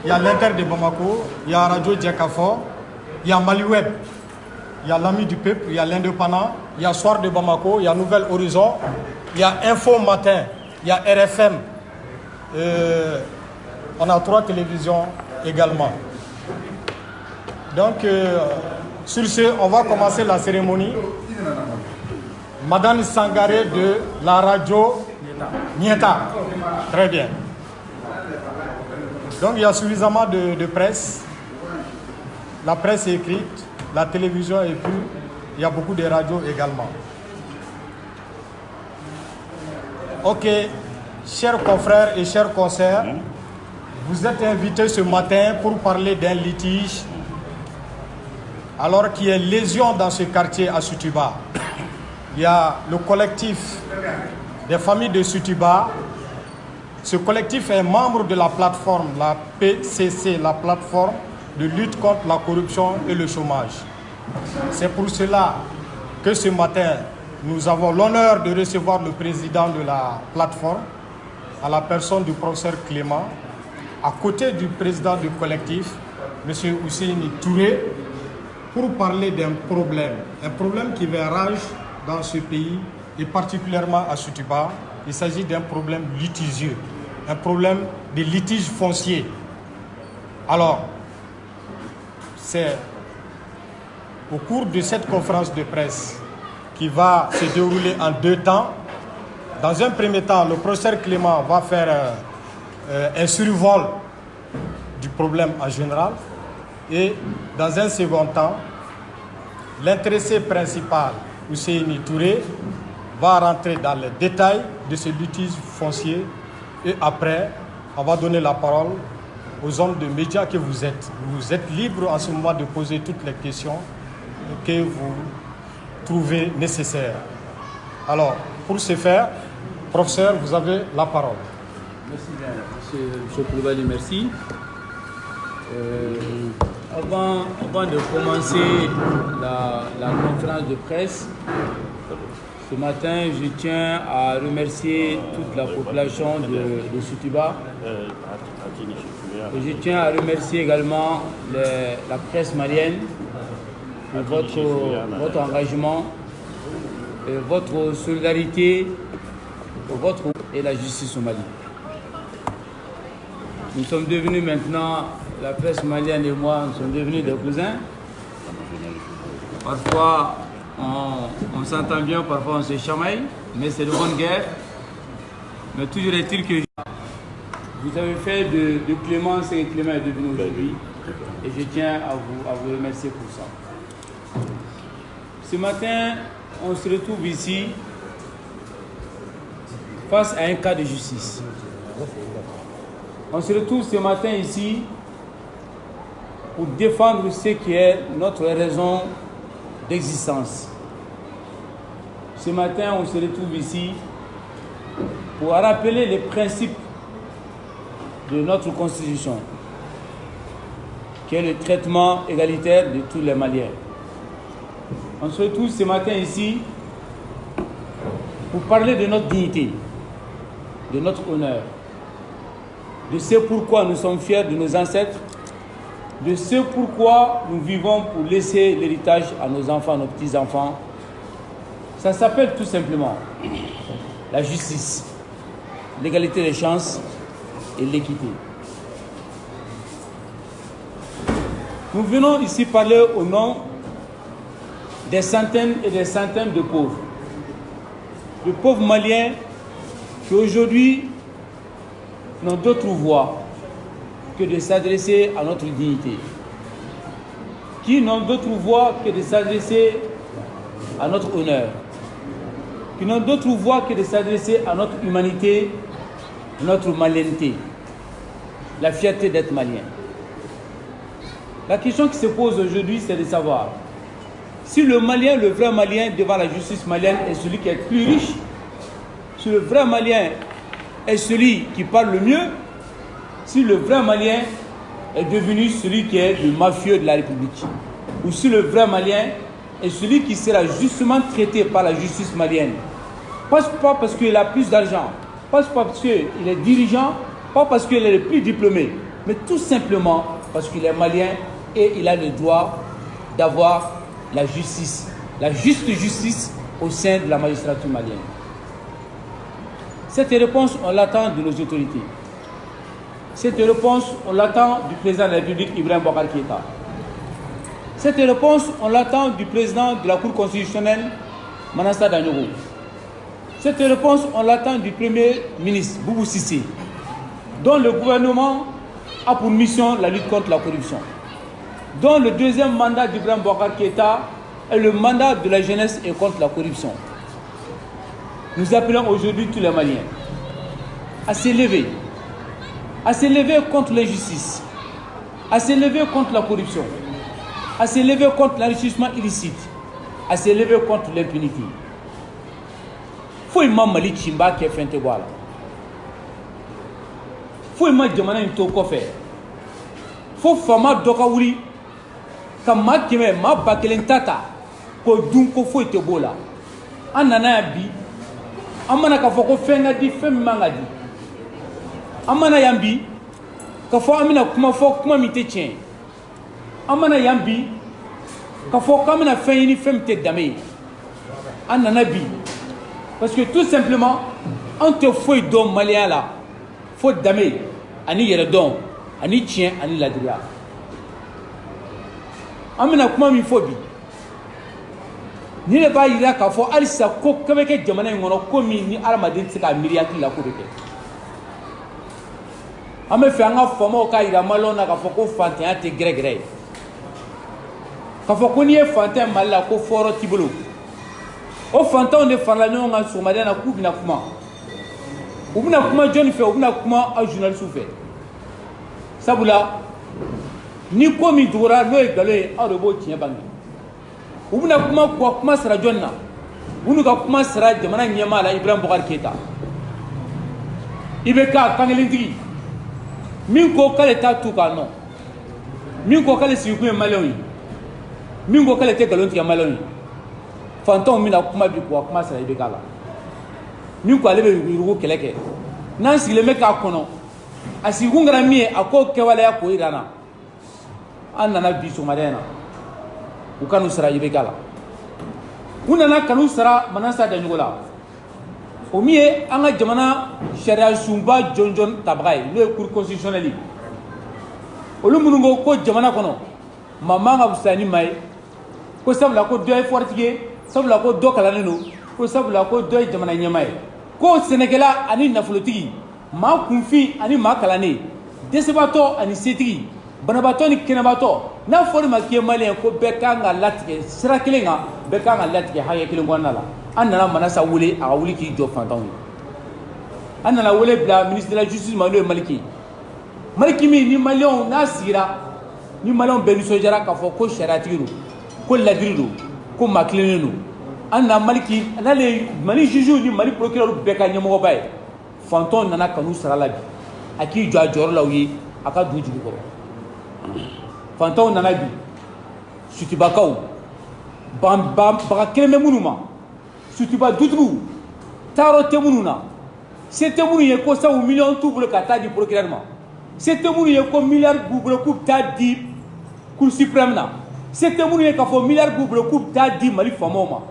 il y a l'Inter de Bamako, il y a Radio Diakafor, il y a Maliweb, il y a l'Ami du Peuple, il y a l'Indépendant, il y a Soir de Bamako, il y a Nouvel Horizon, il y a Info Matin, il y a RFM. On a 3 télévisions également. Donc, sur ce, on va commencer la cérémonie. Madame Sangaré de la radio Nieta. Très bien. Donc, il y a suffisamment de presse. La presse est écrite, la télévision est pure, il y a beaucoup de radios également. Ok, chers confrères et chers consoeurs, vous êtes invités ce matin pour parler d'un litige alors qu'il y a lésion dans ce quartier à Soutiba. Il y a le collectif des familles de Soutiba. Ce collectif est membre de la plateforme, la PCC, la plateforme de lutte contre la corruption et le chômage. C'est pour cela que ce matin, nous avons l'honneur de recevoir le président de la plateforme, à la personne du professeur Clément, à côté du président du collectif, M. Husseini Touré, pour parler d'un problème qui fait rage dans ce pays et particulièrement à Soutiba. Il s'agit d'un problème litigieux, un problème de litige foncier. Alors, c'est au cours de cette conférence de presse qui va se dérouler en 2 temps. Dans un premier temps, le professeur Clément va faire un survol du problème en général. Et dans un second temps, l'intéressé principal, Husseini Touré, va rentrer dans les détails de ce litige foncier. Et après, on va donner la parole aux hommes de médias que vous êtes. Vous êtes libre en ce moment de poser toutes les questions que vous trouvez nécessaires. Alors, pour ce faire, professeur, vous avez la parole. Merci bien, monsieur Koulibaly, merci. Avant de commencer la conférence de presse, ce matin, je tiens à remercier toute la population de Soutiba. Et je tiens à remercier également la presse malienne pour votre engagement, votre solidarité et la justice au Mali. Nous sommes devenus maintenant, la presse malienne et moi, nous sommes devenus des cousins. Parfois, on s'entend bien, parfois on se chamaille, mais c'est de bonne guerre. Mais toujours est-il que vous avez fait de Clément ce que Clément est devenu aujourd'hui. Et je tiens à vous remercier pour ça. Ce matin, on se retrouve ici face à un cas de justice. On se retrouve ce matin ici pour défendre ce qui est notre raison d'existence. Ce matin, on se retrouve ici pour rappeler les principes de notre Constitution, qui est le traitement égalitaire de tous les Maliens. On se retrouve ce matin ici pour parler de notre dignité, de notre honneur, de ce pourquoi nous sommes fiers de nos ancêtres, de ce pourquoi nous vivons pour laisser l'héritage à nos enfants, à nos petits-enfants. Ça s'appelle tout simplement la justice, l'égalité des chances et l'équité. Nous venons ici parler au nom des centaines et des centaines de pauvres Maliens qui aujourd'hui n'ont d'autre voie que de s'adresser à notre dignité, qui n'ont d'autre voie que de s'adresser à notre honneur, qui n'ont d'autre voie que de s'adresser à notre humanité, notre malienneté, la fierté d'être malien. La question qui se pose aujourd'hui, c'est de savoir si le Malien, le vrai Malien devant la justice malienne est celui qui est plus riche, si le vrai Malien est celui qui parle le mieux, si le vrai Malien est devenu celui qui est le mafieux de la République, ou si le vrai Malien est celui qui sera justement traité par la justice malienne. Pas parce qu'il a plus d'argent, pas parce qu'il est dirigeant, pas parce qu'il est le plus diplômé, mais tout simplement parce qu'il est malien et il a le droit d'avoir la justice, la juste justice au sein de la magistrature malienne. Cette réponse, on l'attend de nos autorités. Cette réponse, on l'attend du président de la République, Ibrahim Boubacar Keïta. Cette réponse, on l'attend du président de la Cour constitutionnelle, Manassa Danioko. Cette réponse, on l'attend du Premier ministre, Boubou Sissé, dont le gouvernement a pour mission la lutte contre la corruption, dont le deuxième mandat d'Ibrahim Boubacar Keïta est le mandat de la jeunesse et contre la corruption. Nous appelons aujourd'hui tous les Maliens à s'élever contre l'injustice, à s'élever contre la corruption, à s'élever contre l'enrichissement illicite, à s'élever contre l'impunité. Faut imam Mali Chimba qui est fin de boire. Faut imam Djamana Ntoko fait. Faut fama Dokaouli, Kama Kime, Ma Bakelentata, Ko Dunko Fo te bola. Anana bi, Amana Kafoko Fengadi, Femmangadi. Amana Yambi, Kafo Amina Kumafo Kumamite Tien. Amana Yambi, Kafo Kamina Feni Femte Dame. Anana bi. Parce que tout simplement, on te faut don malien là, faut damé, ani yeredon, ani tien, ani ladria. Amina kuma mi fobi. Ni le ba yira ka fo alisa ko kebeke jamana ngono ko mi ni almadin tika miriati la ko de. Ame fe anga fomo ka yira malona ka fo ko fantin ate gregre. Ka fo ko ni e fantin malla ko foro tibulu. Au fantin de faire la nuit en soumade na coupe na kuma. Ubna kuma John fait, ubna kuma a journaliste fait. Sabula ni komi dura no e galé a rebo tien bangi. Ubna kuma ko kuma sera John na. Unu ka kuma sera jamana nyema la Ibrahim Boubacar Keïta. Ibeka kangelindigi. Min ko kale ta tuka non. Min ko kale si ku malon. Min ko kale te galon ti malon. Fanton mina kuma bi ko kuma sera Ibeka la. Min ko ale be yurugo keleke. Nan si le meka kono. Asi ngara mi akko kewala ya ko irana. Anana bi so madena. U kanu sera Ibeka la. Unana kanu sera Manassa Danioko la. O miye anga jamana sharia sumba jonjon tabray le cour constitutionnel. Olu munungo ko jamana kono. Mama nga busani mai. Ko sabla ko doy fortige. Sabula ko do kalaneno ko sabula ko do jamana nyamay ko Sénégala ani nafolotigi ma kunfi ani ma kalane desebato ani setigi banabato ni kenabato na fori ma ke malien ko beka nga latike sira kelenga beka nga latike haye kelen gonna la anana Manassa wule a wuli ki jo fantaw anana wule bla ministre de la justice Manu Maliki mi malien na sira ni malien benu sojara ka fo ko sharatiru ko ladirido ko makilenu anna maliki anale mali juju ni mali procureur beka nyamo baye fanton nana kanu sarala bi aki jo ajoro lawi aka duju ko fanton nana bi sutibakaw bam baka keleme munuma sutiba dutu taro temununa c'était munu ye ko sa million tout le kata di procureur ma c'était munu ye ko milliard google coup ta di cour suprême na c'était munu ye ka fo milliard google coup ta di mali famoma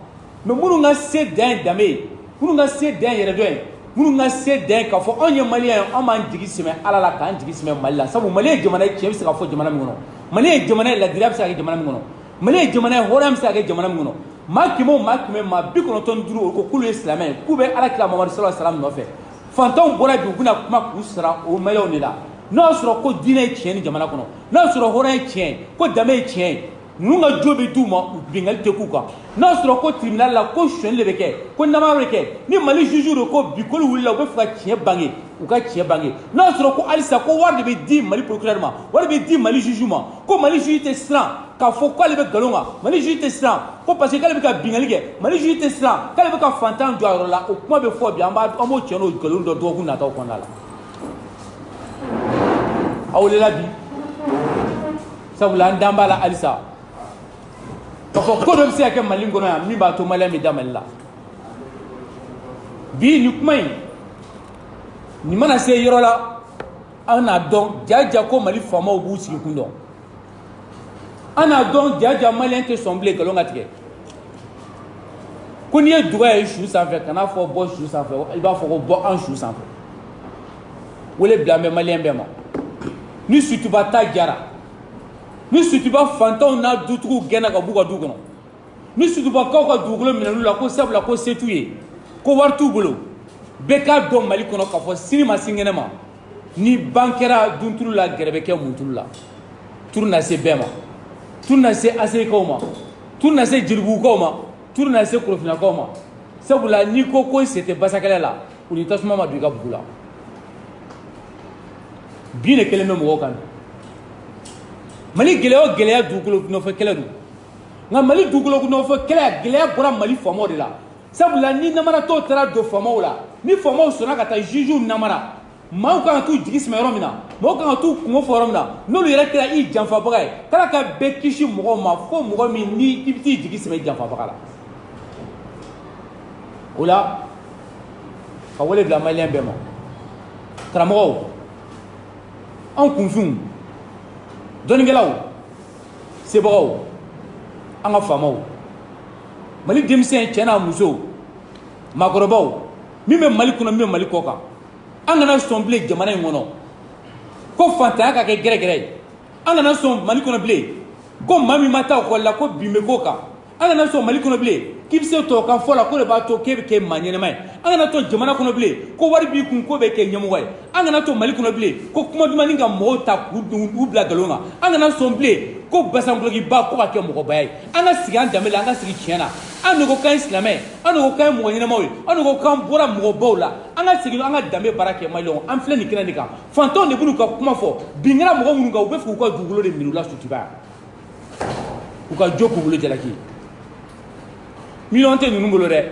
mais munu nga se den dame munu nga se den yere doy munu nga se den ka fo onye malien on man jigi sime ala la kan jigi sime malila sabu malien jamana ki se ka fo jamana mi ngono malien jamana la dirab sa ke jamana mi ngono malien jamana horam sa ke jamana mi ngono makimo ma bi kono ton duru ko kulu islamien ku be ala kila Muhammad sallallahu alaihi wasallam no fe fanton bora bi kuna kuma ku sara o malio ni la no soro ko dine chien jamana kono no soro horan chien ko dame chien nunga jobe duma bingal te kuka na soro ko tribunal la ko shon le beke ko namaro beke ni mali juju ko bikol wula ko fa chien bangi u ka chien bangi na soro ko alisa ko warde be di mali procureur ma warde be di mali juju ma ko mali juju te sran ka fo ko le be galonga mali juju te sran ko parce que kale be ka bingal ke mali juju te sran kale be ka fantan do la o kuma be fo bi amba amo cheno galon do ku na ta ko ndala awle la bi sabula ndamba la alisa ko ko do se ke malin gono ya mi ba to mala mi damalla bi ni kumai ni mana se yoro la an a dɔn jaja ko Mali faamaw b'u sigi kun dɔn an a dɔn jaja maliyɛn tɛ sɔn bilen nkalon ka tigɛ ko n'i ye duga ye su sanfɛ kana fɔ bɔ su sanfɛ i b'a fɔ ko bɔ an su sanfɛ wele bila an bɛ maliyɛn bɛɛ ma ni sutuba ta jara ni sutuba fantanw n'a dutigiw gɛnna ka b'u ka du kɔnɔ ni sutubakaw ka dugukolo minɛn'u la ko sabula ko se t'u ye ko wari t'u bolo bɛɛ k'a dɔn Mali kɔnɔ k'a fɔ sini ma sini kɛnɛ ma ni ban kɛra duntulu la gɛrɛ bɛ kɛ muntulu la turu na se bɛɛ ma turu na se asekaw ma turu na se jelibugukaw ma turu na se korofinakaw ma sabula n'i ko ko se tɛ basakɛlɛ la u ni tasuma ma don i ka bugu la bi ne kelen bɛ mɔgɔw kan Mali gɛlɛya o gɛlɛya dugukolo nɔfɛ kɛlɛ don nka Mali dugukolo nɔfɛ kɛlɛ gɛlɛya bɔra Mali faamaw de la sabula ni namaratɔw taara don faamaw la ni faamaw sɔnna ka taa juges namara maaw kan ka t'u jigi sɛmɛ yɔrɔ min na maaw kan ka t'u kungo fɔ yɔrɔ min na n'olu yɛrɛ kɛra i janfabaga ye k'Ala ka bɛɛ kisi mɔgɔw ma fo mɔgɔ min ni i bɛ t'i jigi sɛmɛ i janfabaga la o la ka wele bila maliyɛn bɛɛ ma karamɔgɔw anw kunfinw dɔnnikɛlaw sebagaw an ka faamaw Mali denmisɛn cɛ n'a musow maakɔrɔbaw min bɛ Mali kɔnɔ min bɛ Mali kɔ kan an kana sɔn bilen jamana in kɔnɔ ko fantanya ka kɛ gɛrɛgɛrɛ ye an kana sɔn Mali kɔnɔ bilen ko maa min ma taa ekɔli la ko bin bɛ k'o kan an kana sɔn Mali kɔnɔ bilen k'i bɛ se tubabukan fɔ la ko de b'a to k'e bɛ kɛ maa ɲɛnɛma ye an kana to jamana kɔnɔ bilen ko wari b'i kun ko bɛ kɛ ɲɛmɔgɔ ye an kana to Mali kɔnɔ bilen ko kuma dumanni ka mɔgɔw ta k'u bila nkalon kan an kana sɔn bilen ko basankolokiba ko ka kɛ mɔgɔbaya ye an ka sigi an danbe la an ka sigi tiɲɛ na an de ko k'an ye silamɛ an de ko k'an ye mɔgɔ ɲɛnɛmaw ye an de ko k'an bɔra mɔgɔbaw la an ka segin an ka danbe baara kɛ maliyɛnw an filɛ nin kɛnɛ de kan fantanw de b'u ka kuma fɔ bin kɛra mɔgɔ minnu kan u bɛ fɛ k'u ka dugukolo de minɛ u la sutiba u ka jo k'u bolo jalaki miliyɔn tɛ ninnu bolo dɛ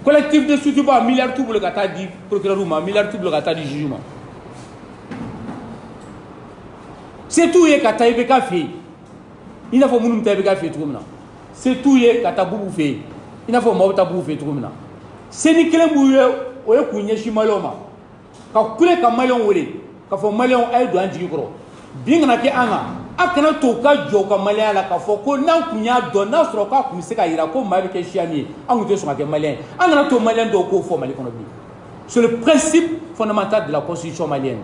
collectif de sutiba miliyari t'u bolo ka taa di procureur ma miliyari t'u bolo ka taa di juge ma se t'u ye ka taa IBK fɛ yen i n'a fɔ minnu bɛ taa IBK fɛ yen cogo min na se t'u ye ka taa bubu fɛ yen i n'a fɔ maaw bɛ taa bubu fɛ yen cogo min na se ni kelen b'u ye o ye k'u ɲɛsin maliyɛnw ma ka kule ka maliyɛnw wele k'a fɔ maliyɛnw a ye don an jigi kɔrɔ bin kana kɛ an kan a kana to ka jɔ ka maliyɛnya la k'a fɔ ko n'an kun y'a dɔn n'a sɔrɔ k'a kun bɛ se ka yira ko maa bɛ kɛ siya min ye an kun tɛ sɔn ka kɛ maliyɛn ye an kana to maliyɛn dɔw k'o fɔ Mali kɔnɔ bilen c'est le principe fondamental de la constitution malienne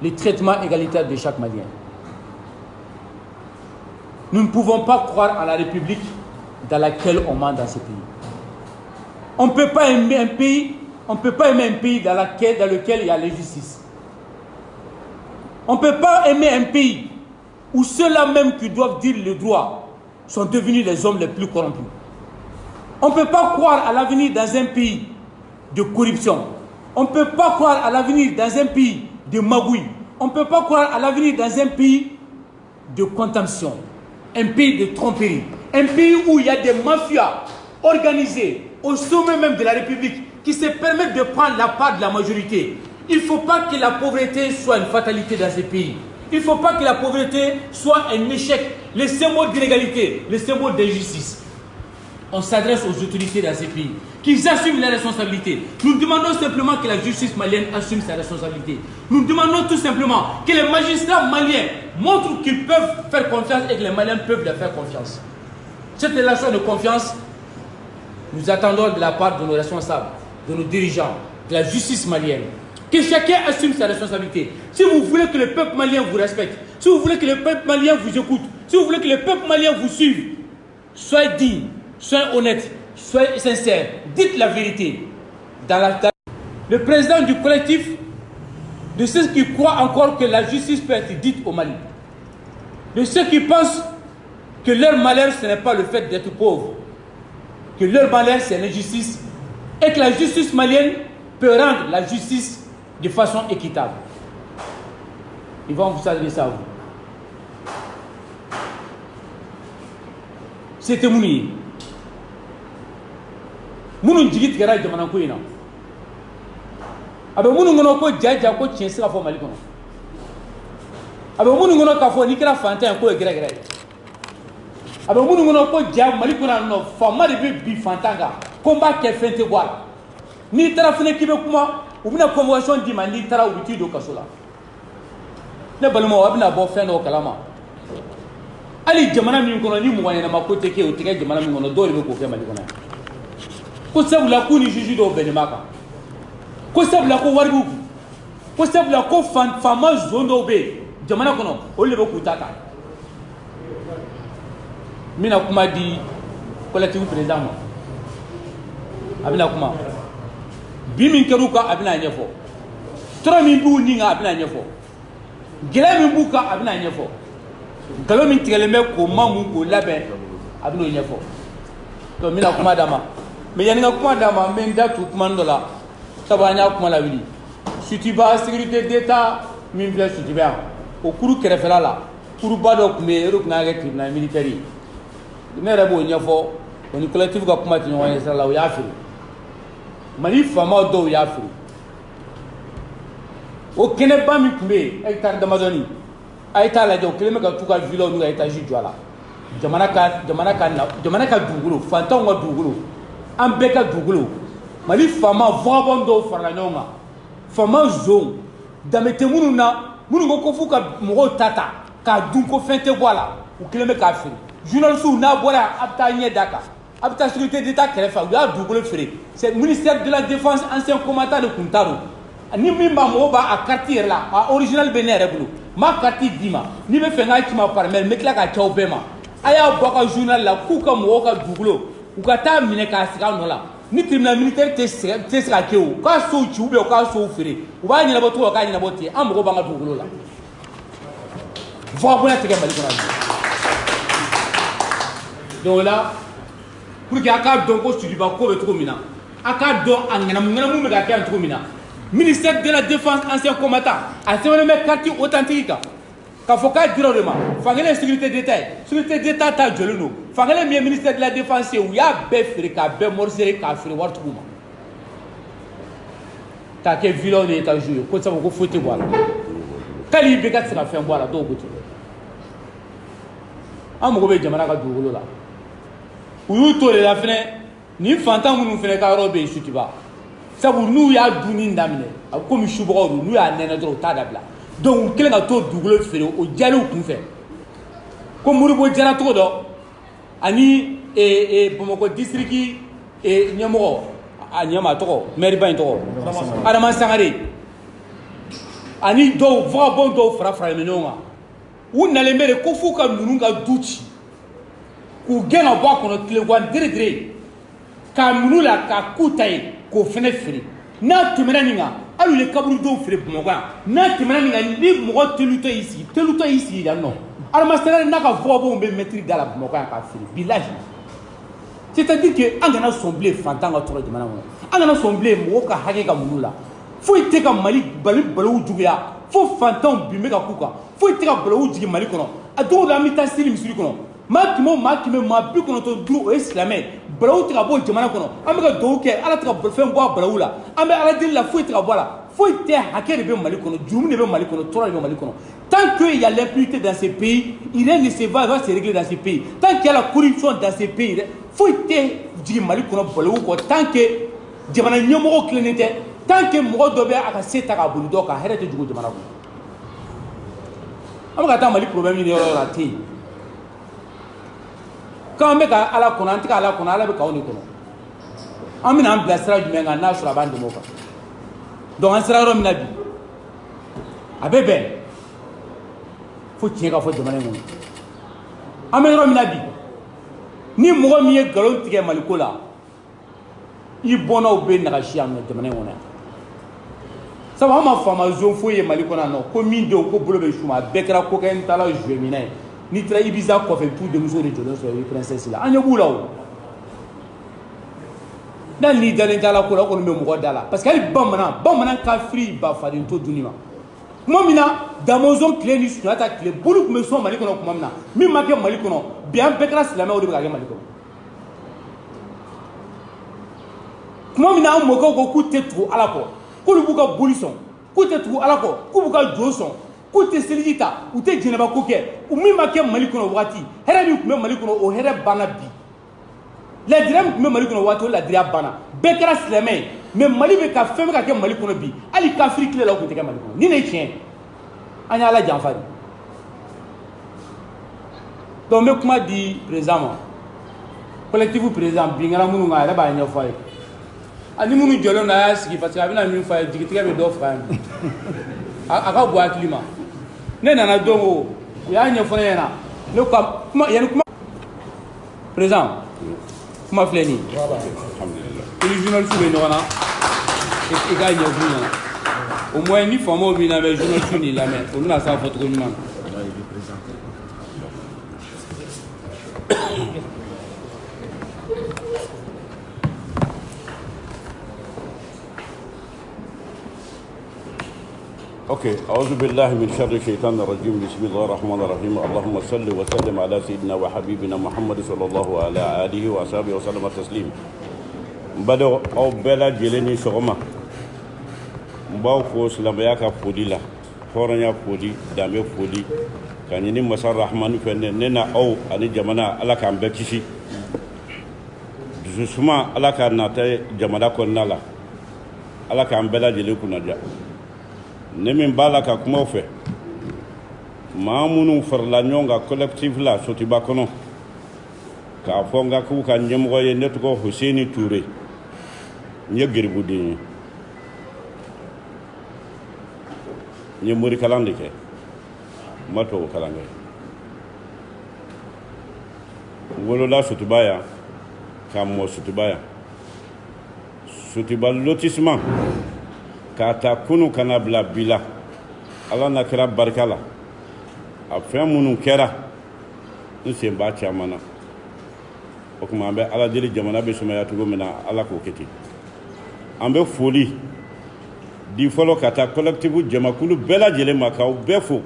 le traitement égalitaire de chaque Malien. Nous ne pouvons pas croire à la République dans laquelle on ment dans ce pays. On ne peut pas aimer un pays, on peut pas aimer un pays dans lequel il y a l'injustice. On ne peut pas aimer un pays où ceux-là même qui doivent dire le droit sont devenus les hommes les plus corrompus. On ne peut pas croire à l'avenir dans un pays de corruption. On ne peut pas croire à l'avenir dans un pays de magouille. On ne peut pas croire à l'avenir dans un pays de contention. Un pays de tromperie, un pays où il y a des mafias organisées au sommet même de la République qui se permettent de prendre la part de la majorité. Il ne faut pas que la pauvreté soit une fatalité dans ce pays. Il ne faut pas que la pauvreté soit un échec, le symbole d'inégalité, le symbole d'injustice. On s'adresse aux autorités dans ces pays, qu'ils assument les responsabilités. Nous demandons simplement que la justice malienne assume sa responsabilité. Nous demandons tout simplement que les magistrats maliens montrent qu'ils peuvent faire confiance et que les Maliens peuvent leur faire confiance. Cette relation de confiance, nous attendons de la part de nos responsables, de nos dirigeants, de la justice malienne. Que chacun assume sa responsabilité. Si vous voulez que le peuple malien vous respecte, si vous voulez que le peuple malien vous écoute, si vous voulez que le peuple malien vous suive, soyez digne. Soyez honnête, soyez sincère, dites la vérité. Le président du collectif de ceux qui croient encore que la justice peut être dite au Mali, de ceux qui pensent que leur malheur ce n'est pas le fait d'être pauvre, que leur malheur c'est l'injustice et que la justice malienne peut rendre la justice de façon équitable. Ils vont vous adresser à vous. C'était Mouni. Munu jigi tigɛra jamana ko in na a bɛ minnu kɔnɔ ko jaja ko tiɲɛ se ka fɔ Mali kɔnɔ a bɛ minnu kɔnɔ k'a fɔ n'i kɛra fantan ye k'o ye gɛrɛgɛrɛ ye a bɛ minnu kɔnɔ ko ja Mali kɔnɔ yan nɔ faama de bɛ bi fantan kan ko n b'a kɛ fɛn tɛ bɔ a la n'i taara fana k'i bɛ kuma u bɛna convocation d'i ma n'i taara u bɛ t'i don kaso la ne balimaw a bɛna bɔ fɛn dɔ kalama hali jamana min kɔnɔ ni mɔgɔ ɲɛnama ko tɛ kɛ o tɛ kɛ jamana min kɔnɔ dɔw de bɛ k'o kɛ Mali kɔnɔ ko sabula k'u ni juge dɔw bɛnnen b'a kan ko sabula ko wari b'u kun ko sabula ko faama zone dɔw bɛ yen jamana kɔnɔ olu de bɛ k'u ta ta n bɛna kuma di collectif président ma a bɛna kuma bi min kɛr'u kan a bɛna ɲɛfɔ tɔɔrɔ min b'u ni kan a bɛna ɲɛfɔ gɛlɛya min b'u kan a bɛna ɲɛfɔ nkalon min tigɛlen bɛ k'o ma mun k'o labɛn a bɛn'o ɲɛfɔ donc n bɛna kuma d'a ma mais yanni n ka kuma d'a ma n bɛ n da tu kuma dɔ la sabu an y'a kuma lawuli Soutiba sécurité d'État min filɛ Soutiba yan o kuru kɛrɛfɛla la kuruba dɔ tun bɛ yen o de tun kan ka kɛ tribunal militaire ye ne yɛrɛ b'o ɲɛfɔ o ni collectif ka kuma tɛ ɲɔgɔn ye sira la o y'a feere Mali faamaw dɔw y'a feere o kɛnɛba min tun bɛ yen hectare damadɔni a ye t'a lajɛ o kelen bɛ ka t'u ka villaw n'u ka étage jɔ a la jamana ka dugukolo fantanw ka dugukolo an bɛɛ ka dugukolo Mali faama vagabond dɔw farala ɲɔgɔn kan faama zone danbe tɛ minnu na minnu ko f'u ka mɔgɔw ta k'a dun ko fɛn tɛ bɔ a la u kelen bɛ k'a feere journalistes n'a bɔra yan a bɛ taa ɲɛ d'a kan a bɛ taa sécurité d'État kɛrɛfɛ u y'a dugukolo feere c'est ministère de la défense ancien commandant de tun t'a don ni min b'a mɔgɔw b'a a carte yɛrɛ la a original bɛ ne yɛrɛ bolo n b'a carte d'i ma n'i bɛ fɛ n k'a ci ma par mail n bɛ tila k'a c'aw bɛɛ ma a y'a bɔ a ka journal la k'u ka mɔgɔw ka dugukolo u ka taa minɛ k'a sigi a nɔ la ni tribunal militaire tɛ se ka kɛ o k'a sow ci ou bien u k'a sow feere u b'a ɲɛnabɔ cogo k'a ɲɛnabɔ ten an mɔgɔw b'an ka dugukolo la vagabondiya tɛ kɛ Mali kɔnɔ donc o la pour que a k'a dɔn ko Soutiba ko bɛ cogo min na a k'a dɔn a ŋanamu bɛ ka kɛ yan cogo min na ministère de la défense ancien combattant a sɛbɛnnen bɛ carte authentique kan k'a fɔ k'a dira o de ma fankelen ye sécurité d'État ye sécurité d'État ta jɔlen don fankelen min ye ministère de la défense ye u y'a bɛɛ feere k'a bɛɛ morcellé k'a feere waritigiw ma k'a kɛ villaw ni étages ye ko sabu ko foyi tɛ bɔ a la k'ali bɛ ka tɛ se ka fɛn bɔ a la dɔw ko ten an mago bɛ jamana ka dugukolo la u y'u to de la fɛnɛ nin fantan minnu fɛnɛ ka yɔrɔ bɛ yen Soutiba sabu n'u y'a dunni daminɛ a bɛ komi subagaw don n'u y'a nɛnɛ dɔrɔn u t'a dabila donc u kɛlen ka t'o dugukolo feere o diyalen u kun fɛ ko Moribo Jara cogo dɔ ani Bamakɔ district ɲɛmɔgɔ a ɲɛma a tɔgɔ maire ba in tɔgɔ Adama Sangare ani dɔw vagabond dɔw faralen bɛ ɲɔgɔn kan u nalen bɛ de ko f'u ka ninnu ka du ci k'u gɛn ka bɔ a kɔnɔ tilegan dere k'a minɛ u la k'a k'u ta ye k'o fɛnɛ feere n'a tɛmɛna nin kan hali u ye kaburu dɔw feere Bamakɔ yan n'a tɛmɛna nin kan ni mɔgɔ telutɔ y'i sigi yan nɔ Adama Sangare n'a ka vagabond bɛ mɛtiri da la Bamakɔ yan k'a feere bilahi c'est-à-dire que an kana sɔn bilen fantan ka tɔrɔ jamana kɔnɔ an kana sɔn bilen mɔgɔw ka hakɛ ka mun la foyi tɛ ka Mali balawu juguya fo fantanw bin bɛ ka k'u kan foyi tɛ ka balawu jigin Mali kɔnɔ a dɔw la an bɛ taa seli misiri kɔnɔ maa kɛmɛ o maa 95 o ye silamɛ balawu tɛ ka bɔ jamana kɔnɔ an bɛ ka dugawu kɛ ala tɛ ka fɛn bɔ a balawu la an bɛ ala deli la foyi tɛ ka bɔ a la foyi tɛ hakɛ de bɛ Mali kɔnɔ jurumu de bɛ Mali kɔnɔ tɔɔrɔ de bɛ Mali kɔnɔ tant qu'il y a l'impunité dans ces pays rien ne va se régler dans ces pays tant qu'il y a la corruption dans ces pays foyi tɛ jigin Mali kɔnɔ balawu kɔ tant que jamana ɲɛmɔgɔ tilennen tɛ tant que mɔgɔ dɔ bɛ a ka se ta k'a boli dɔ kan hɛrɛ tɛ jugu jamana kɔnɔ an bɛ ka taa Mali problème ɲini yɔrɔ o yɔrɔ a tɛ yen k'an bɛ ka ala kɔnɔ an tɛ ka ala kɔnɔ ala bɛ k'anw de kɔnɔ an bɛna an bila sira jumɛn kan n'a sɔrɔ a b'an dɛmɛ o kan donc an sera yɔrɔ min na bi a bɛ bɛn fo tiɲɛ ka fɔ jamana in kɔnɔ an bɛ yɔrɔ min na bi ni mɔgɔ min ye nkalon tigɛ Mali ko la i bɔnnaw bɛ nagasi yan nɔ jamana in kɔnɔ yan sabu an ma faama zone foyi ye Mali kɔnɔ yan nɔ ko min denw ko bolo bɛ suma a bɛɛ kɛra ko kɛ n taala jouer minɛ ye n'i taara Ibiza kɔfɛ tu denmuso de jɔlen sɔrɔ i princesse la an ɲɛ b'u la o n'ali n'i dalen t'a la ko la o kɔni bɛ mɔgɔ da la parce que hali bamanan kafiri ba faden to dunni ma kuma min na Damɔzɔn tile ni Sunjata tile bolo tun bɛ sɔn Mali kɔnɔ kuma min na min ma kɛ Mali kɔnɔ bi an bɛɛ kɛra silamɛw de bɛ ka kɛ Mali kɔnɔ kuma min na an mɔkɛw ko k'u tɛ tugu ala kɔ k'olu b'u ka boli sɔn k'u tɛ tugu ala kɔ k'u b'u ka jo sɔn k'u tɛ seliji ta u tɛ jɛnɛba ko kɛ u min ma kɛ Mali kɔnɔ waati hɛrɛ min tun bɛ Mali kɔnɔ o hɛrɛ banna bi La diram me mali kono wato la diria bana be kara silame mais mali be ka femme ka ke mali kono bi ali kafri kile la ko te ka mali kono ni ne tien anya la janfari donc me kuma di président collectif président bingara munu nga la ba nya fay ani munu jolo na ya sigi parce que abina mi fay digitiga be do fay aka bo climat ne nana dongo ya nya fay na le kuma yani kuma président kuma fleni alhamdulillah les journalistes be nona et ga nya vuna au moins ni formo bi na be journalistes ni la mais on na sa photo ko nyuma اوكي اعوذ بالله من شر الشيطان الرجيم بسم الله الرحمن الرحيم اللهم صل وسلم على سيدنا وحبيبنا محمد صلى الله على اله وصحبه وسلم تسليما بدو او بلا جلني سوما مباو فو سلام ياكا فوديلا فورنيا فودي دامي فودي كاني مسار الرحمن فن ننا او اني جمانا الله كان بكشي justement ala ka nata jamana kɔnɔna la ala k'an bɛɛ lajɛlen kunnadiya ne min b'a la ka kuma o fɛ maa minnu farala ɲɔgɔn kan collectif la Sotiba kɔnɔ k'a fɔ n ka k'u ka ɲɛmɔgɔ ye ne tɔgɔ Huseni Ture n ye geribuden ye n ye morikalan de kɛ n ma tubabu kalan kɛ n wolola Sotiba yan ka mɔ Sotiba yan Sotiba lotissement k'a ta kunu kana bila bi la ala na kɛra barika la a fɛn minnu kɛra n sen b'a caman na o tuma an bɛ ala deli jamana bɛ sumaya cogo min na ala k'o kɛ ten an bɛ foli di fɔlɔ ka taa collectif jamakulu bɛɛ lajɛlen ma k'aw bɛɛ fo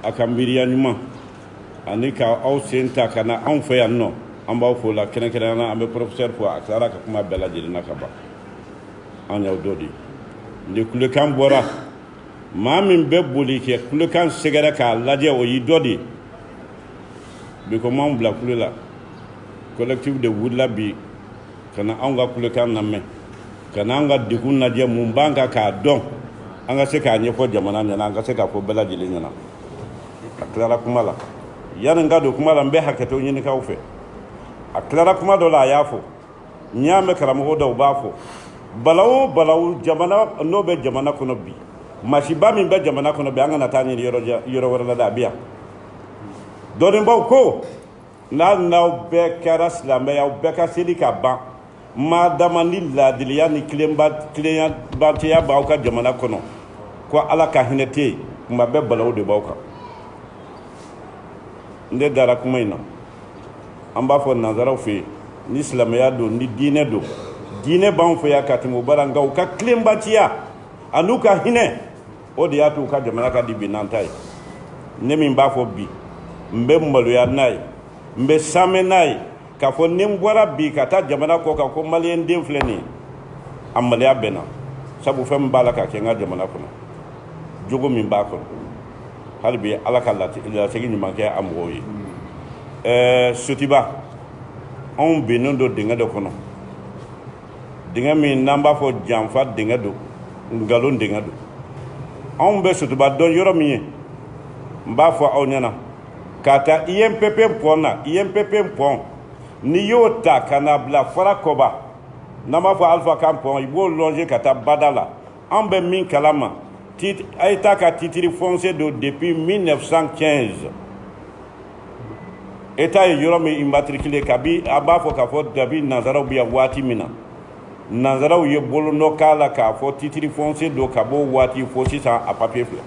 a ka miiriya ɲuman ani ka aw sen ta ka na anw fɛ yan nɔ an b'aw fo la kɛrɛnkɛrɛnnenya la an bɛ professeur fo a tilara ka kuma bɛɛ lajɛlen na ka ban an y'aw dɔ di ni kulekan bɔra maa min bɛ boli kɛ kulekan sɛgɛrɛ k'a lajɛ o y'i dɔ de bi ko m'anw bila kule la collectif de wulila bi ka na anw ka kulekan lamɛn ka na an ka degun lajɛ mun b'an kan k'a dɔn an ka se k'a ɲɛfɔ jamana ɲɛna an ka se k'a fɔ bɛɛ lajɛlen ɲɛna a tilara kuma la yanni n ka don kuma la n bɛ hakɛto ɲini k'aw fɛ a tilara kuma dɔ la a y'a fɔ n y'a mɛn karamɔgɔ dɔw b'a fɔ balawo balawo jamana n'o bɛ jamana kɔnɔ bi masiba min bɛ jamana kɔnɔ bi an kana taa ɲini yɔrɔ wɛrɛ la dɛ a bɛ yan dɔnnibaaw ko n'aw bɛɛ kɛra silamɛ ye aw bɛɛ ka seli ka ban maa dama ni laadiliya ni tilenbatiya b'aw ka jamana kɔnɔ ko ala ka hinɛ tɛ yen tuma bɛɛ balawo de b'aw kan n de dara kuma in na an b'a fɔ nanzaraw fɛ yen ni silamɛya don ni diinɛ don diinɛ b'anw fɛ yan ka tɛmɛ o bara nka u ka tilenbatiya an'u ka hinɛ o de y'a to u ka jamana ka di bi n'an ta ye ne min b'a fɔ bi n bɛ maloya n'a ye n bɛ sanmɛ n'a ye k'a fɔ ni n bɔra bi ka taa jamana kɔ kan ko maliyɛn den filɛ nin ye a maloya bɛ na sabu fɛn min b'a la ka kɛ n ka jamana kɔnɔ jogo min b'a kɔnɔ hali bi ala ka lasegin ɲuman kɛ a mɔgɔw ye Sotiba anw bennen don dingɛ dɔ kɔnɔ dingɛ min n'an b'a fɔ janfa dingɛ don nkalon dingɛ don anw bɛ Sotiba dɔn yɔrɔ min ye n b'a fɔ aw ɲɛna k'a ta INPP pɔn na INPP pɔn n'i y'o ta ka na bila fara kɔba n'an b'a fɔ Alpha kan pɔn i b'o longe ka taa bada la an bɛ min kalama a ye taa ka titre foncier don depuis 1915 État ye yɔrɔ min immatriculé kabi a b'a fɔ k'a fɔ dabi nanzaraw bɛ yan waati min na nanzaraw ye bolonɔ k'a la k'a fɔ titre foncier don ka b'o waati fo sisan a papier filɛ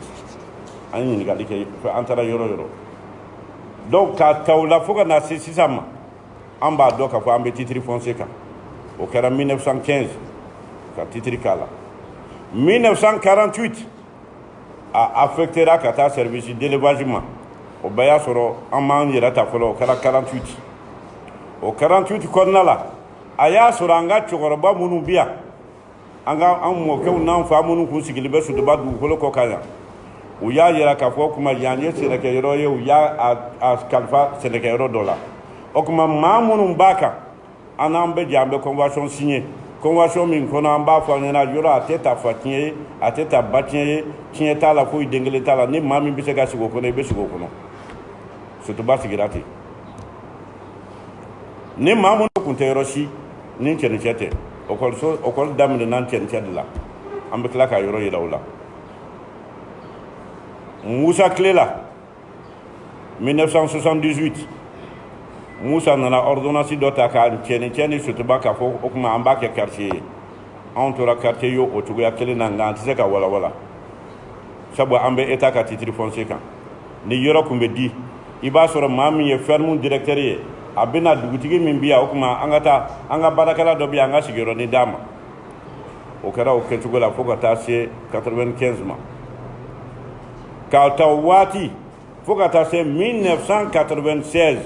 an ye ɲininkali kɛ an taara yɔrɔ yɔrɔ donc k'a ta o la fo ka na se sisan ma an b'a dɔn k'a fɔ an bɛ titre foncier kan o kɛra 1915 ka titre k'a la 1948 a affectera ka taa service d'élevage ma o bɛɛ y'a sɔrɔ an m'an yɛrɛ ta fɔlɔ o kɛra 48 o 48 kɔnɔna la a y'a sɔrɔ an ka cɛkɔrɔba minnu bɛ yan an mɔkɛw n'an fa minnu kun sigilen bɛ Sotiba dugukolo kɔ kan yan u y'a yira k'a fɔ kuma yan ye sɛnɛkɛyɔrɔ ye u y'a kalifa sɛnɛkɛyɔrɔ dɔ la o kuma maa minnu b'a kan an n'an bɛ jɛ an bɛ convention signé convention min kɔnɔ an b'a fɔ an ɲɛna yɔrɔ a tɛ ta fa tiɲɛ ye a tɛ ta ba tiɲɛ ye tiɲɛ t'a la foyi den kelen t'a la ni maa min bɛ se ka sigi o kɔnɔ i bɛ sigi o kɔnɔ Sotiba sigira ten ni maa minnu tun tɛ yɔrɔ si ni cɛnicɛ tɛ okɔli daminɛna cɛnicɛ de la an bɛ tila ka yɔrɔ yira o la Musa tile la 1978 Musa nana ordonnance dɔ ta ka cɛnicɛ ni Sotiba k'a fɔ o kuma an b'a kɛ quartier ye anw tora quartier ye o cogoya kelen na nka an tɛ se ka walawala sabu an bɛ État ka titre foncier kan ni yɔrɔ tun bɛ di i b'a sɔrɔ maa min ye ferme directeur ye a bɛna dugutigi min bi yan o kuma an ka taa an ka baarakɛla dɔ bɛ yan an ka sigiyɔrɔni d'a ma o kɛra o kɛcogo la fo ka taa se 95 ma k'a ta o waati fo ka taa se 1996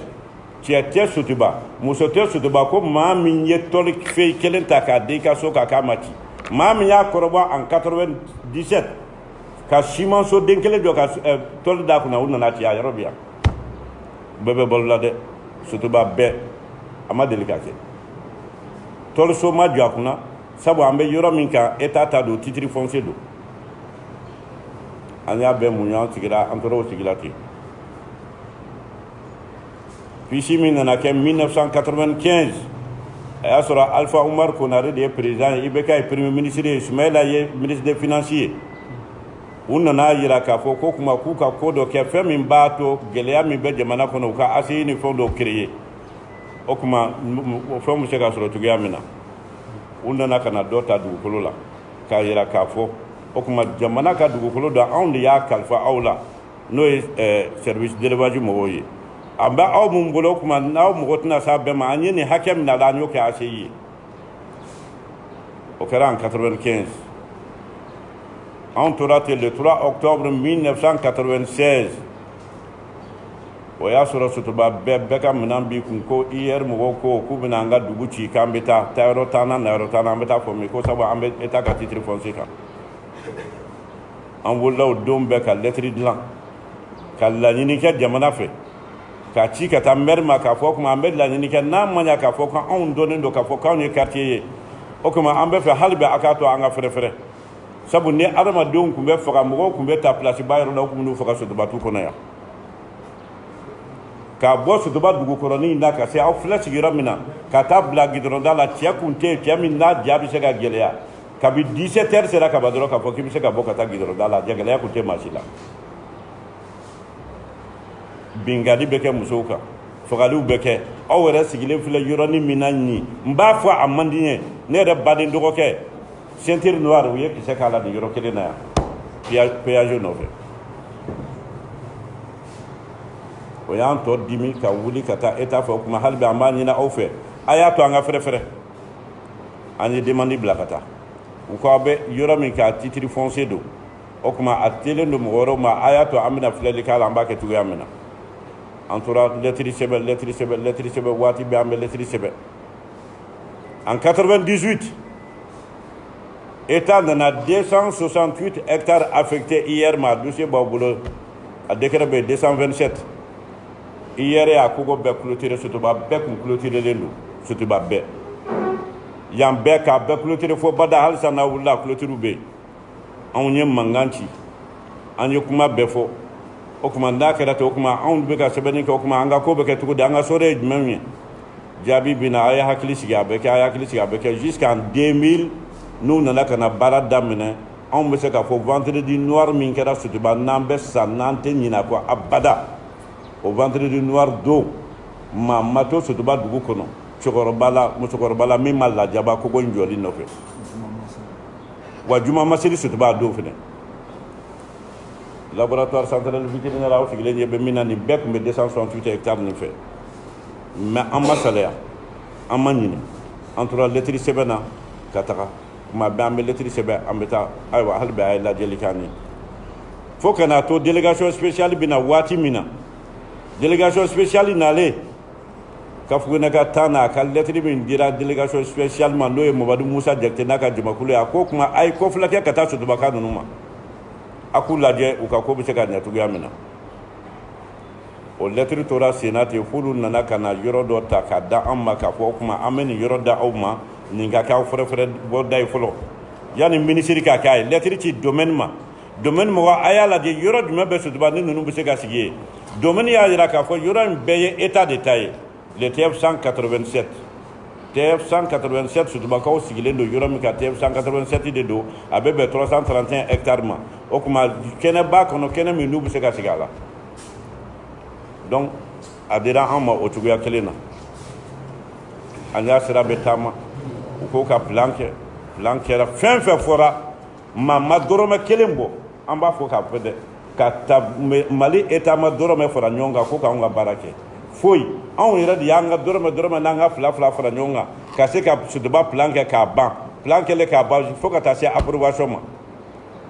cɛ tɛ Sotiba muso tɛ Sotiba ko maa min ye tɔli fɛn kelen ta k'a di i ka so ka k'a ma ci maa min y'a kɔrɔbɔ en 97 ka simanso den kelen jɔ ka tɔli d'a kunna u nana ci a yɔrɔ bɛ yan bɛɛ bɛ balo la dɛ Sotiba bɛɛ a ma deli ka kɛ tɔliso ma jɔ a kunna sabu an bɛ yɔrɔ min kan État ta don titre foncier don an y'a bɛɛ muɲu an sigira an tora o sigila ten fisi min nana kɛ 1995 a y'a sɔrɔ Alpha Umar Konare de ye président ye IBK ye premier ministre ye Soumaïla ye ministre des finances ye u nana yira k'a fɔ ko kuma k'u ka ko dɔ kɛ fɛn min b'a to gɛlɛya min bɛ jamana kɔnɔ u ka ACI ni fɛn dɔw créer o kuma o fɛn bɛ se ka sɔrɔ cogoya min na u nana ka na dɔ ta dugukolo la k'a yira k'a fɔ o kuma jamana ka dugukolo dɔ anw de y'a kalifa aw la n'o ye service d'élevage mɔgɔw ye a bɛ aw mun bolo o kuma n'aw mɔgɔ tɛna s'a bɛɛ ma an ye nin hakɛ min na la an y'o kɛ ACI ye o kɛra en 95 anw tora ten le 3 octobre 1996 o y'a sɔrɔ Sotiba bɛɛ ka minɛn b'i kun ko IR mɔgɔw ko k'u bɛna an ka dugu ci k'an bɛ taa yɔrɔ t'an na yɔrɔ t'an na an bɛ taa fɔ min ko sabu an bɛ État ka titre foncier kan an wulila o don bɛɛ ka lettre dilan ka laɲini kɛ jamana fɛ ka ci ka taa maire ma k'a fɔ kuma an bɛ laɲini kɛ n'a ma ɲɛ k'a fɔ ko anw dɔnnen don k'a fɔ k'anw ye quartier ye o kuma an bɛ fɛ hali bi a k'a to an ka fɛrɛfɛrɛ sabu ni adamadenw tun bɛ faga mɔgɔw tun bɛ ta place ba yɔrɔ la u tun b'u faga Sotiba tu kɔnɔ yan k'a bɔ Sotiba dugukɔrɔnin na ka se aw filɛ sigiyɔrɔ min na ka taa bila gidɔrɔnda la cɛ kun tɛ yen cɛ min n'a ja bɛ se ka gɛlɛya kabi 17 heures sera ka ban dɔrɔn k'a fɔ k'i bɛ se ka bɔ ka taa gidɔrɔnda la gɛlɛya kun tɛ maa si la bingani bɛ kɛ musow kan fagaliw bɛ kɛ aw yɛrɛ sigilen filɛ yɔrɔnin min na nin n b'a fɔ a man di n ye ne yɛrɛ baden dɔgɔkɛ ceinture noire u ye kisɛ k'a la nin yɔrɔ kelen na yan péage nɔfɛ o y'an tɔ dimi ka wuli ka taa État fɛ o kuma hali bi an b'a ɲini aw fɛ a y'a to an ka fɛrɛfɛrɛ an ye demande bila ka taa u ko aw bɛ yɔrɔ min k'a titre foncier don o kuma a telen don mɔgɔ wɛrɛw ma a y'a to an bɛna filɛli k'a la an b'a kɛ cogoya min na an tora lettre sɛbɛn waati bɛɛ an bɛ lettre sɛbɛn en 98 État nana 268 hectares affectés IR ma dossier b'aw bolo a décret bɛ 227 IR y'a kogo bɛɛ clôturé Sotiba bɛɛ kun clôturelen don Sotiba bɛɛ yan bɛɛ k'a bɛɛ clôturé fo bada halisa n'a wulila clôture bɛ yen anw ye mankan ci an ye kuma bɛɛ fɔ o kuma n'a kɛra ten o kuma anw bɛ ka sɛbɛnni kɛ o kuma an ka ko bɛ kɛ cogo di an ka so de ye jumɛn ye jaabi bɛ na a ye hakili sigi a bɛ kɛ a ye hakili sigi a bɛ kɛ jusqu'en 2000 n'u nana ka na baara daminɛ anw bɛ se k'a fɔ vendredi noir min kɛra Sotiba n'an bɛ sa n'an tɛ ɲinɛ a kɔ abada o vendredi noir don maa ma to Sotiba dugu kɔnɔ musokɔrɔba la min ma lajaba kogo in jɔli nɔfɛ wa juma masiri Sotiba a don fɛnɛ laboratoire central vétérinaire aw sigilen ɲɛ bɛ min na nin bɛɛ tun bɛ 268 hectares nin fɛ mais an ma salaya an ma ɲinɛ an tora lettre sɛbɛn na ka taga kuma bɛɛ an bɛ lettre sɛbɛn an bɛ taa ayiwa hali bi a ye lajɛli k'an ye fo ka n'a to délégation spéciale bɛ na waati min na délégation spéciale nalen Kafougou ka taa n'a ka lettre min dira délégation spéciale ma n'o ye Mamadu Musa Jakite n'a ka jamakulu ye a ko kuma a ye kɔfilɛ kɛ ka taa Sotiba ka ninnu ma a k'u lajɛ u ka ko bɛ se ka ɲɛ cogoya min na o lettre tora senate fulu nana kana yoro do ta ka da amma ka fo kuma ameni yoro da awma ni ga ka fere bo day folo yani ministre ka kay lettre ci domaine ma wa ayala de yoro dum be so ba ni nunu bu se ga sigiye domaine ya ira ka fo yoro be état détaillé le TF 187 TF 187 sur ba ko sigile do yoro mi ka TF 187 de do abebe 331 hectares ma o kuma kene ba kono kene mi nubu se ga sigala donc adira amma o tuguya kelena anya sira betama ko ka planke la fin fora ma dorome kelembo amba fo ka pede ka mali eta ma dorome fora nyonga ko ka nga barake foi on ira di yanga dorome nanga fla fora nyonga ka se ka suduba planke ka ban planke le ka ba fo ka ta se approbation ma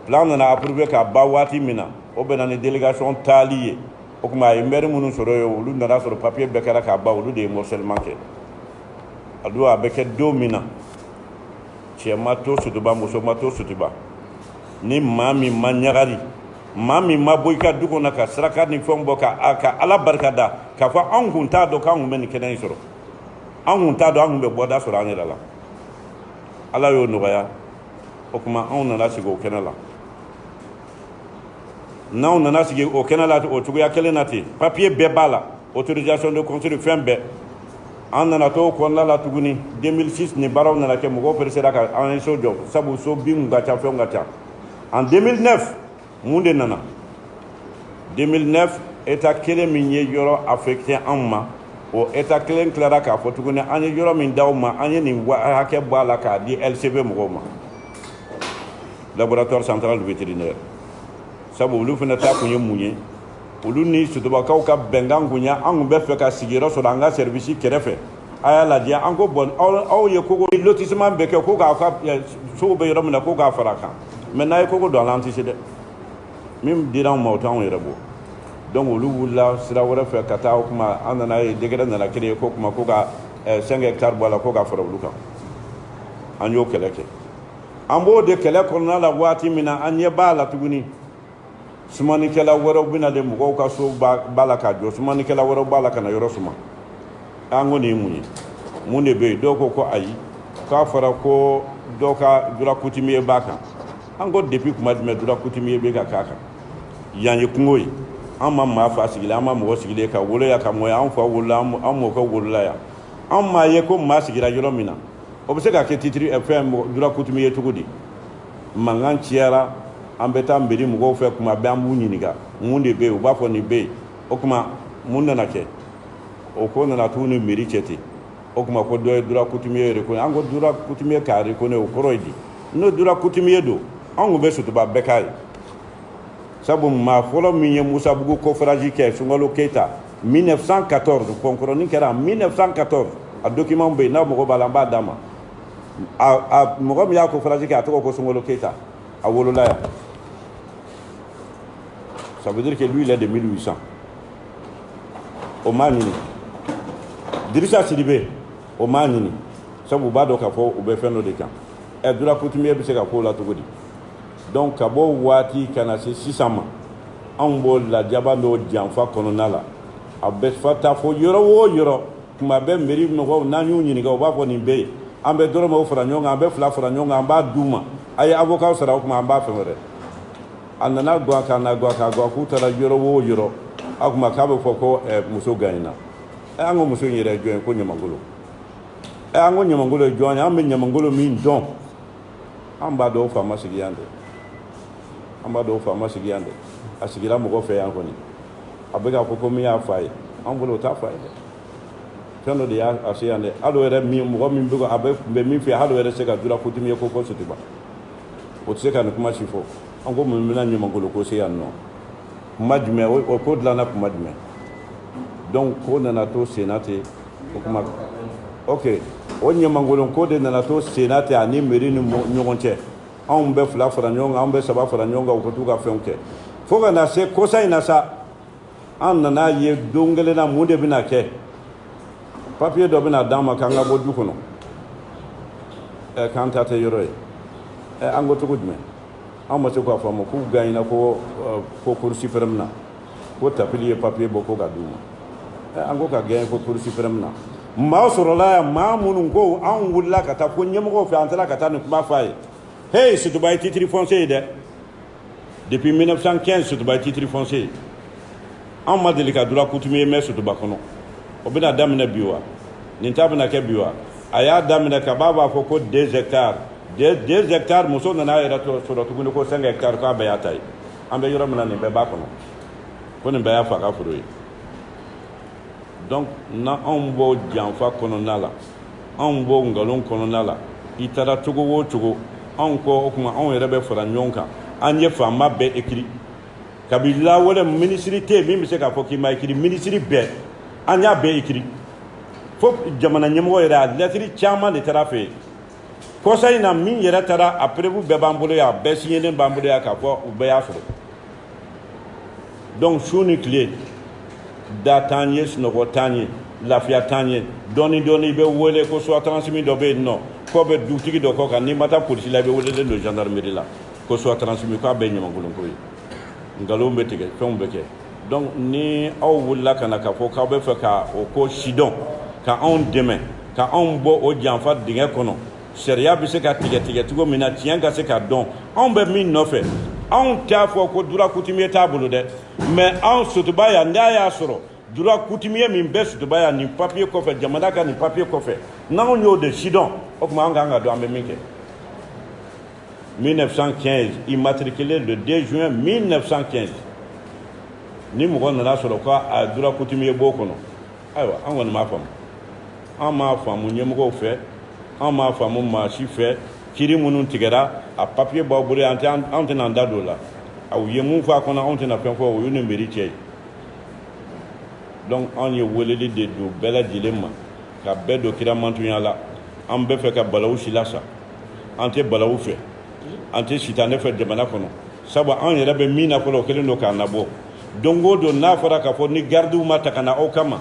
plan na approuver ka ba wati mina o benani délégation talié o kuma yimber munu soro yo lu na soro papier be kala ka ba lu de morcellement ke adu abeke domina chemato suduba muso mato suduba ni mami manyagari mami maboyka duko na ka saraka ni fombo ka aka ala barkada ka fa angunta do kan men kenen soro angunta do angbe boda soro anela la ala yo nugaya o kuma on na sigo kenala non nana sigi o kenala o tuguya kelenati papier be bala autorisation de construire fembe an nana to ko la tuguni 2006 ni baraw nana ke mo presera ka an so job sabu so bim ngata fe ngata en 2009 munde nana 2009 état kele min ye yoro affecté amma o état kelen clara ka fo tuguni an yoro min dawma an ni hake bala ka di LCB mo ma laboratoire central vétérinaire sabu ulu fana ta kunye munye ulu ni sutuba ka bengan kunya an be fe ka sigiro so danga service kerefe aya la dia an ko bon aw ye ko lotissement be ke ko ka so be yoro na ko ka faraka mais nay ko do l'anticide mim diran mawta on yerebo donc ulu wula sira wora fe ka ta kuma anana e degere na la kire ko kuma ko ka 5 hectares bala ko ka fara ulu ka an yo keleke an bo de kele ko na la wati mina an ye bala tuguni sumani kala woro bina de mugo ka so bala ka jo sumani kala woro bala kana yoro suma ango ni munye be do ko ayi ka fara ko do ka dura kutimiye baka ango depuis kuma me dura kutimiye be ka kaka yanye kungoyi amma ma fa sigile amma mo sigile ka wolo ya ka moya an fa wolo am mo ko wolo la ya amma ye ko ma sigira yoro mina o be se ka ke titri fm dura kutimiye tugudi mangan ciara ambeta mbiri mugo fe kuma be amu nyiniga munde be o ba fo ni be o kuma munna na ke o ko na tunu mbiri cheti o kuma ko do dura kutimiye re ko ango dura kutimiye ka re ko ne o koroidi no dura kutimiye do ango be sutu ba bekai sabu ma folo minye Musa Bugu ko fraji ke sungolo Keita 1914 konkoroni kera 1914 a document be na mo balamba dama a mo ya ko fraji ke atoko ko sungolo Keita a wolola ya. Ça veut dire que lui, il est de 1800. Au Manini. Dirisa Sidibé, au Manini. Ça vous bat donc à fond, ou bien faire nos décans. Et de la coutumière, c'est qu'à la Tougodi. Donc, à beau Wati, Kanase, 600 ans. En bol, la Diabano, Dianfa, Kononala. A Besfata, fo Yoro, kuma be meri no na nyu ni ga ba fo ni be ambe doro mo franyo ambe fla franyo amba duma ay avocat sara kuma amba femere anana gwa kana gwa ka gwa ku tara yoro akuma ka be foko muso gaina ango muso nyere joen ko nyamangolo ango nyamangolo joen ambe nyamangolo min don amba do fa masigiyande asigira mo go fe yanko ni abega ko mi ya fay ambulo ta fay tano de ya asiyande alo ere mi mo mi bugo abe be mi fi halo ere se ka dura kutimi ko ko sotiba o tse kan kuma sifo ango mo mi na nyoma ngolo ko se yanno majme o ko dla na kuma majme donc ko na to senate o kuma OK o nyoma ngolo ko de na to senate ani meri ni nyogonche an be fla fara nyonga an be saba fara nyonga ko tuka fenke fo kana se ko sai na sa an na ye dongele na munde bina ke papier do bina dama kanga bo du kono kanta te yoro ango to gudme amma to ko famo ku gaina ko kursi fermna ko tapili ye papier bɔ ko ka d'u ma an ko ka gagné ko Cour suprême na maa sɔrɔla yan maa minnu ko anw wulila ka taa ko ɲɛmɔgɔw fɛ an taara ka taa nin kuma f'a ye hey Sotoba ye titre foncier ye dɛ depuis 1915 Sotoba ye titre foncier ye anw ma deli ka droit coutumier mɛn Sotoba kɔnɔ o bɛna daminɛ bi wa nin ta bɛna kɛ bi wa a y'a daminɛ kab'a b'a fɔ ko 2 hectares 2 hectares muso nana yɛrɛ sɔrɔ tuguni ko 5 hectares k'a bɛɛ y'a ta ye an bɛ yɔrɔ min na nin bɛɛ b'a kɔnɔ ko nin bɛɛ y'a fa ka foro ye donc na anw b'o janfa kɔnɔna la anw b'o nkalon kɔnɔna la i taara cogo o cogo anw kɔ o kuma anw yɛrɛ bɛ fara ɲɔgɔn kan an ye faama bɛɛ écrit kabi lawale ministre tɛ yen min bɛ se k'a fɔ k'i ma écrit ministre bɛɛ an y'a bɛɛ écrit fo jamana ɲɛmɔgɔ yɛrɛ a lettre caman de taara fɛ yen kɔsa in na min yɛrɛ taara a preuve bɛɛ b'an bolo yan a bɛɛ signelen b'an bolo yan k'a fɔ u bɛɛ y'a sɔrɔ donc su ni tile da t'an ye sunɔgɔ t'an ye lafiya t'an ye dɔɔni dɔɔni i bɛ wele ko soit transmis dɔ bɛ yen nɔ kɔ bɛ dugutigi dɔ kɔ kan n'i ma taa polisi la i bɛ welelen don gendarmerie la ko soit transmis k'a bɛɛ ye ɲamankolonko ye nkalon bɛ tigɛ fɛnw bɛ kɛ donc ni aw wulila ka na k'a fɔ k'aw bɛ fɛ ka o ko sidɔn ka anw dɛmɛ ka anw bɔ o janfa dingɛ kɔnɔ sariya bɛ se ka tigɛ cogo min na tiɲɛ ka se ka dɔn anw bɛ min nɔfɛ anw t'a fɔ ko droit coutumier t'a bolo dɛ mais anw Sotoba yan n'a y'a sɔrɔ droit coutumier min bɛ Sotoba yan nin papier kɔfɛ jamana ka nin papier kɔfɛ n'anw y'o de sidɔn o tuma an kan ka dɔn an bɛ min kɛ 1915 immatriculé le 2 juin 1915 ni mɔgɔ nana sɔrɔ ko a droit coutumier b'o kɔnɔ ayiwa an kɔni m'a faamu an m'a faamu ɲɛmɔgɔw fɛ an m'a faamu maa si fɛ kiri minnu tigɛra a papier b'aw bolo an tɛna an da don o la u ye mun fɔ a kɔnɔ anw tɛna fɛn fɔ o y'u ni mairie cɛ ye donc anw ye weleli de don bɛɛ lajɛlen ma ka bɛɛ don kira mantunya la an bɛ fɛ ka balawu si la sa an tɛ balawu fɛ an tɛ sitanɛ fɛ jamana kɔnɔ sabu an yɛrɛ bɛ min na fɔlɔ o kɛlen don k'a nabɔ don o don n'a fɔra k'a fɔ ni gardiw ma ta ka na aw kama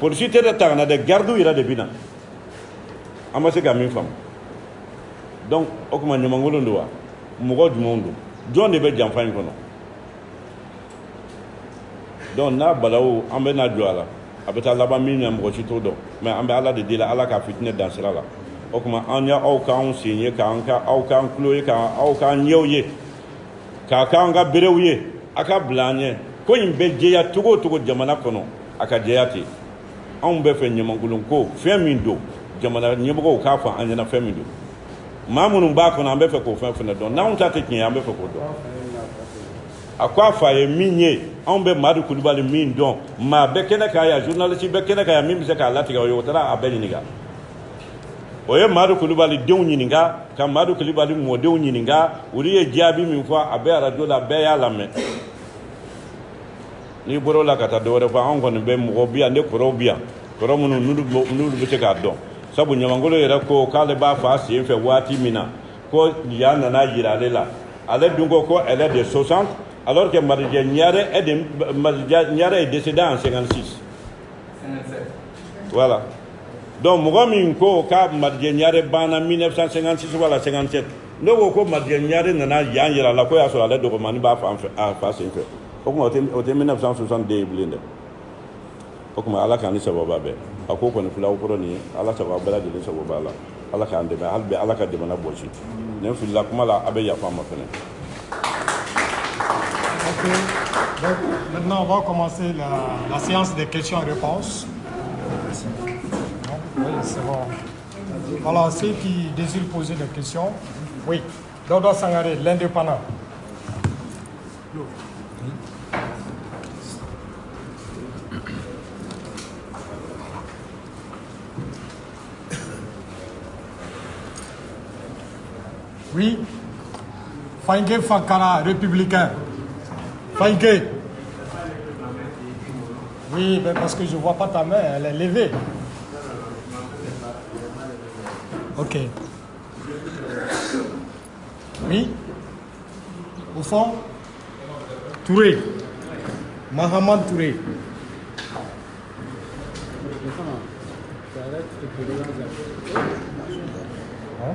polisi tɛ dɛ ta ka na dɛ gardiw yɛrɛ de bɛ na an ma se ka min faamu donc o tuma ɲamankolon don wa mɔgɔ jumɛnw don jɔn de bɛ janfa in kɔnɔ donc n'a balawu an bɛ na jɔ a la a bɛ taa laban min na mɔgɔ si t'o dɔn mais an bɛ ala de deli ala ka fitinɛ dan sira la o tuma an y'aw k'anw sen ye aw k'an tulo ye k'aw k'an ɲɛw ye k'a k'an ka berew ye a ka bila an ɲɛ ko in bɛ jɛya cogo o cogo jamana kɔnɔ a ka jɛya ten anw bɛ fɛ ɲamankolon ko fɛn min don jamana ɲɛmɔgɔw k'a fɔ an ɲɛna fɛn min don maa minnu b'a kɔnɔ an bɛ fɛ k'o fɛn fana dɔn n'anw ta tɛ tiɲɛ ye an bɛ fɛ k'o dɔn a ko a fa ye min ye anw bɛ Madu Kulubali min dɔn maa bɛɛ kɛnɛ kan yan journaliste bɛɛ kɛnɛ kan yan min bɛ se k'a latigɛ o ye o taara a bɛɛ ɲininka o ye Madu Kulubali denw ɲininka ka Madu Kulubali mɔdenw ɲininka olu ye jaabi min fɔ a bɛ arajo la bɛɛ y'a lamɛn n'i bɔra o la ka taa dɔwɛrɛ fɔ anw kɔni bɛ mɔgɔ bi yan ne kɔrɔw bi yan kɔrɔ minnu n'olu bɛ se k'a dɔn sabu ɲamankolon yɛrɛ ko k'ale b'a fa sen fɛ waati min na ko yan nana yira ale la ale dun ko elle est de 60 alors que Marijɛ Ɲare est décédé en 56 voilà donc mɔgɔ min ko ka Marijɛ Ɲare banna 1956 wala 57 ne ko Marijɛ Ɲare nana yan yira la ko y'a sɔrɔ ale dɔgɔmani b'a fa sen fɛ o tuma o tɛ 1962 ye bilen dɛ o tuma ala k'an ni sababa bɛɛ a ko kɔni filaw kɔrɔ nin ye ala sago a bɛɛ lajɛlen sago b'a la ala k'an dɛmɛ hali bi ala ka jamana bɔsi nin filila kuma la a bɛ yafa an ma fɛnɛ. Ok. Donc, maintenant, on va commencer la séance des questions-réponses. Oui, c'est bon. Voilà, ceux qui désirent poser des questions. Oui, Dodo Sangaré, l'indépendant. Oui, Fangue Fankara, républicain. Fangue. Oui, mais parce que je ne vois pas ta main, elle est levée. Ok. Oui. Au fond, Touré. Mahamad Touré. Hein?